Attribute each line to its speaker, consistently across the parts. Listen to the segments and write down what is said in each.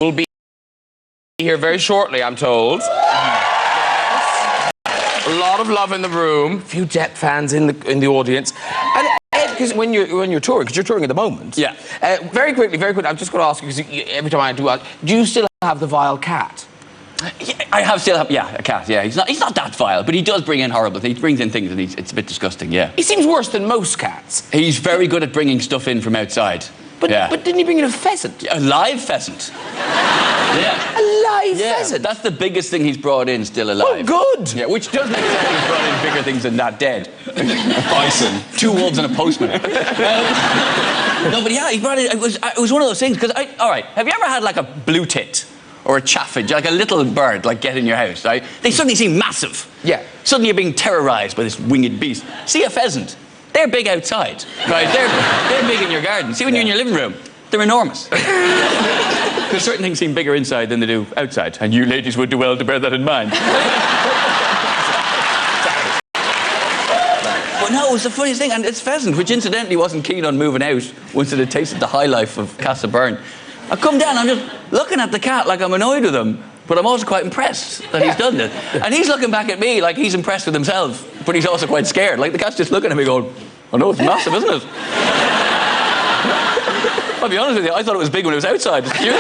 Speaker 1: will be here very shortly, I'm told. Yes. A lot of love in the room. A few Depp fans in the audience. And Ed, because when you're touring, because you're touring at the moment.
Speaker 2: Yeah.
Speaker 1: Very quickly, I'm just going to ask you, because every time I do you still have the vile cat?
Speaker 2: Yeah, I still have a cat. Yeah, he's not that vile, but he does bring in horrible things. He brings in things, and it's a bit disgusting. Yeah.
Speaker 1: He seems worse than most cats.
Speaker 2: He's very good at bringing stuff in from outside.
Speaker 1: But didn't he bring in a pheasant?
Speaker 2: A live pheasant. Yeah.
Speaker 1: A live pheasant?
Speaker 2: That's the biggest thing he's brought in, still alive.
Speaker 1: Oh, good.
Speaker 2: Yeah, which does make sense. He's brought in bigger things than that dead. A bison. 2 wolves and a postman. No, but yeah, he brought in. It was one of those things, because all right, have you ever had like a blue tit? Or a chaffinch, like a little bird, like get in your house, right? They suddenly seem massive.
Speaker 1: Yeah.
Speaker 2: Suddenly you're being terrorised by this winged beast. See a pheasant. They're big outside, right? They're big in your garden. See when you're in your living room, they're enormous. Because certain things seem bigger inside than they do outside, and you ladies would do well to bear that in mind. But no, it was the funniest thing, and it's pheasant, which incidentally wasn't keen on moving out once it had tasted the high life of Byrne. I come down, I'm just looking at the cat like I'm annoyed with him, but I'm also quite impressed that he's done it. And he's looking back at me like he's impressed with himself, but he's also quite scared. Like the cat's just looking at me going, oh no, it's massive, isn't it? I'll be honest with you, I thought it was big when it was outside. It's cute.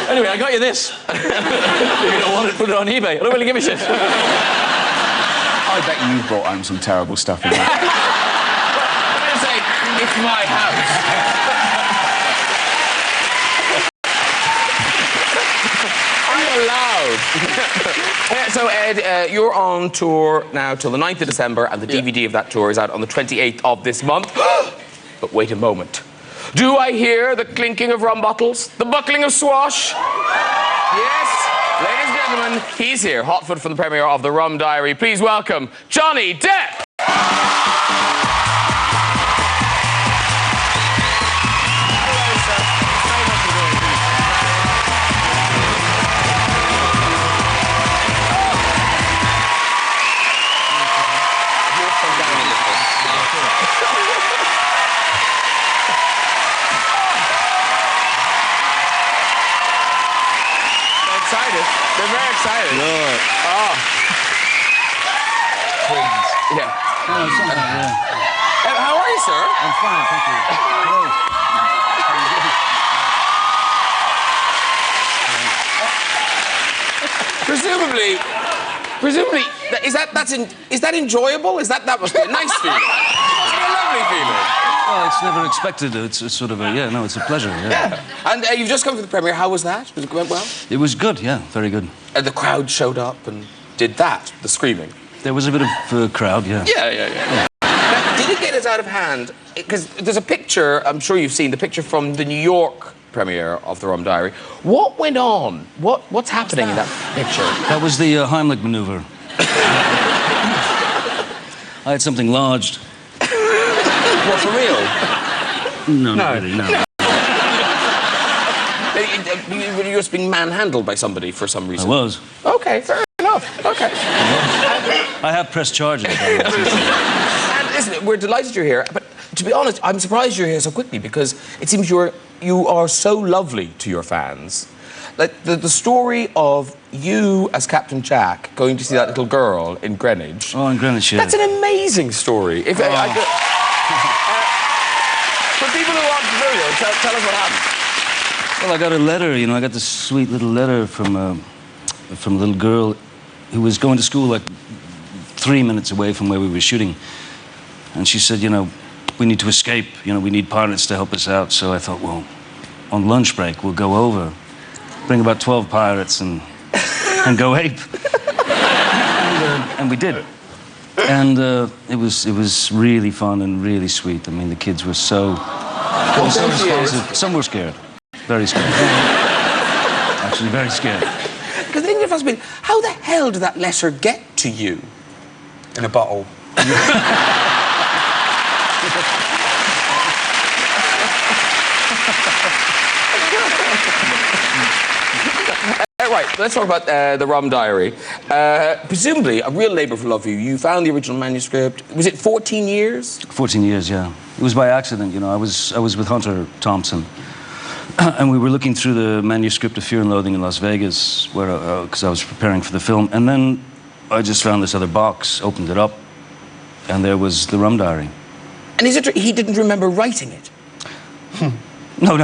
Speaker 2: Anyway, I got you this. If you don't want it, put it on eBay. I don't really give a shit.
Speaker 3: I bet you brought home some terrible stuff in that.
Speaker 1: I'm going to say, it's my house. Allowed. So, Ed, you're on tour now till the 9th of December, and the DVD of that tour is out on the 28th of this month. But wait a moment. Do I hear the clinking of rum bottles? The buckling of swash? Yes, ladies and gentlemen, he's here, hotfoot from the premiere of The Rum Diary. Please welcome Jhonny Depp. They're very excited.
Speaker 2: Lord.
Speaker 1: Oh.
Speaker 3: Twins.
Speaker 1: Yeah.
Speaker 3: Oh,
Speaker 1: How are you, sir?
Speaker 3: I'm fine, thank you.
Speaker 1: Presumably, is that enjoyable? That must be a nice feeling. It must be a lovely feeling.
Speaker 3: Well, it's never expected. It's sort of it's a pleasure,
Speaker 1: Yeah. And you've just come to the premiere. How was that? Was it went well?
Speaker 3: It was good, yeah, very good.
Speaker 1: And the crowd showed up and did that, the screaming.
Speaker 3: There was a bit of crowd, yeah.
Speaker 1: Yeah. Now, did it get as out of hand? Because there's a picture, I'm sure you've seen, the picture from the New York premiere of The Rum Diary. What went on? What's happening in that picture?
Speaker 3: That was the Heimlich maneuver. I had something lodged.
Speaker 1: What, for real?
Speaker 3: No, not really, no.
Speaker 1: You were just being manhandled by somebody for some reason.
Speaker 3: I was.
Speaker 1: Okay, fair enough. Okay.
Speaker 3: I have pressed charges.
Speaker 1: And listen, we're delighted you're here, but to be honest, I'm surprised you're here so quickly, because it seems you are so lovely to your fans. Like the story of you as Captain Jack going to see that little girl in Greenwich.
Speaker 3: Oh, in Greenwich, yeah.
Speaker 1: That's an amazing story. For people who aren't familiar, tell us what happened.
Speaker 3: Well, I got a letter, I got this sweet little letter from a little girl who was going to school like 3 minutes away from where we were shooting. And she said, we need to escape, we need pilots to help us out. So I thought, well, on lunch break, we'll go over, bring about 12 pirates and go ape. And we did. And it was really fun and really sweet. I mean, the kids were so responsive. Some were scared. Very scared. Actually, very scared.
Speaker 1: Because the thing that me, how the hell did that letter get to you?
Speaker 4: In a bottle.
Speaker 1: Right, let's talk about The Rum Diary. Presumably, a real labour of love for you. You found the original manuscript. Was it 14 years?
Speaker 3: 14 years, yeah. It was by accident, you know. I was with Hunter Thompson, And we were looking through the manuscript of Fear and Loathing in Las Vegas, because I was preparing for the film, and then I just found this other box, opened it up, and there was the rum diary.
Speaker 1: And is it he didn't remember writing it?
Speaker 3: No.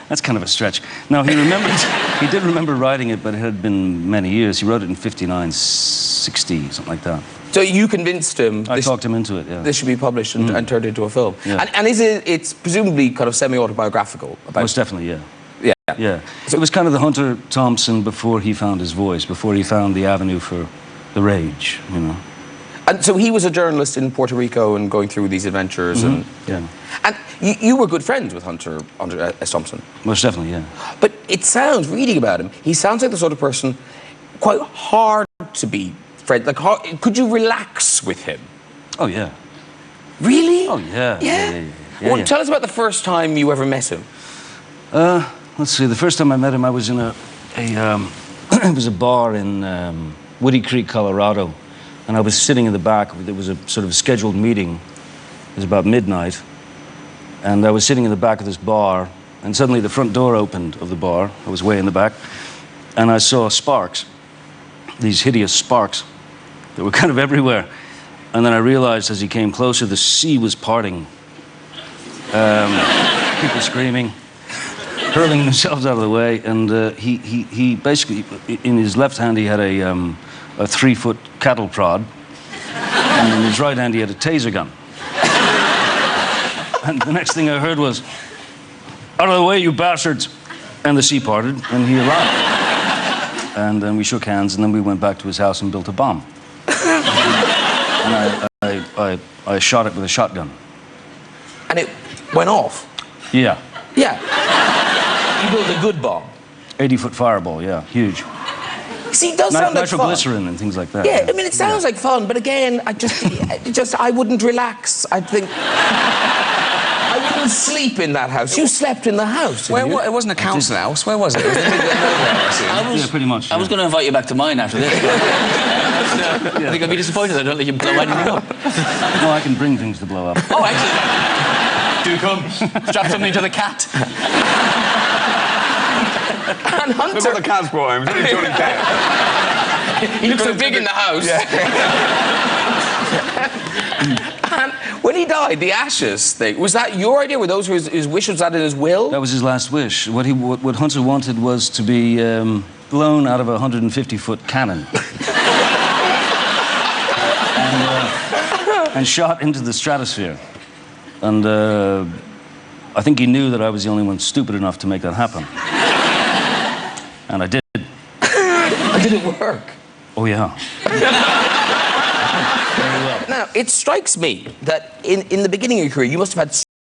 Speaker 3: That's kind of a stretch. No, he did remember writing it, but it had been many years. He wrote it in 59, 60, something like that.
Speaker 1: So you convinced him...
Speaker 3: I talked him into it, yeah.
Speaker 1: This should be published and turned into a film.
Speaker 3: Yeah.
Speaker 1: And it's presumably kind of semi-autobiographical about...
Speaker 3: Most definitely, yeah.
Speaker 1: Yeah.
Speaker 3: Yeah. So it was kind of the Hunter Thompson before he found his voice, before he found the avenue for the rage, you know.
Speaker 1: And so he was a journalist in Puerto Rico and going through these adventures and...
Speaker 3: Yeah.
Speaker 1: And you were good friends with Hunter S. Thompson.
Speaker 3: Most definitely, yeah.
Speaker 1: But it sounds, reading about him, he sounds like the sort of person quite hard to be friends. Like, could you relax with him?
Speaker 3: Oh, yeah.
Speaker 1: Really?
Speaker 3: Oh, yeah.
Speaker 1: Yeah? Well, tell us about the first time you ever met him.
Speaker 3: Let's see, the first time I met him, I was in it was a bar in Woody Creek, Colorado, and I was sitting in the back. There was a sort of scheduled meeting. It was about midnight, and I was sitting in the back of this bar, and suddenly the front door opened of the bar. I was way in the back, and I saw sparks, these hideous sparks that were kind of everywhere. And then I realized as he came closer, the sea was parting. People screaming, hurling themselves out of the way, and he basically, in his left hand, he had a 3-foot cattle prod, and in his right hand, he had a taser gun. And the next thing I heard was, "Out of the way, you bastards!" And the sea parted, and he arrived. And then we shook hands, and then we went back to his house and built a bomb. And I shot it with a shotgun.
Speaker 1: And it went off?
Speaker 3: Yeah.
Speaker 1: Yeah. You built a good bomb?
Speaker 3: 80-foot fireball, yeah, huge.
Speaker 1: See, it does sound like fun.
Speaker 3: Nitroglycerin and things like that.
Speaker 1: Yeah, I mean, it sounds like fun, but again, I wouldn't relax. I think... I wouldn't sleep in that house. You slept in the house, didn't you?
Speaker 4: It wasn't a council house. Where was it? It was in the middle of nowhere, I assume.
Speaker 3: Yeah, pretty much.
Speaker 2: I was going to invite you back to mine after this. I think I'd be disappointed I don't let you blow anything up.
Speaker 3: No, I can bring things to blow up.
Speaker 2: Oh, excellent. Do come. Strap something to the cat.
Speaker 1: And Hunter...
Speaker 4: Look what the cat's brought him. It's only Jhonny Cat.
Speaker 1: He looks so big in the house. Yeah. And when he died, the ashes thing, was that your idea? Were those his wishes? Was that in his will?
Speaker 3: That was his last wish. What Hunter wanted was to be blown out of a 150-foot cannon. And shot into the stratosphere. And I think he knew that I was the only one stupid enough to make that happen. And I did.
Speaker 1: Did it work?
Speaker 3: Oh, yeah.
Speaker 1: Now, it strikes me that in the beginning of your career, you must have had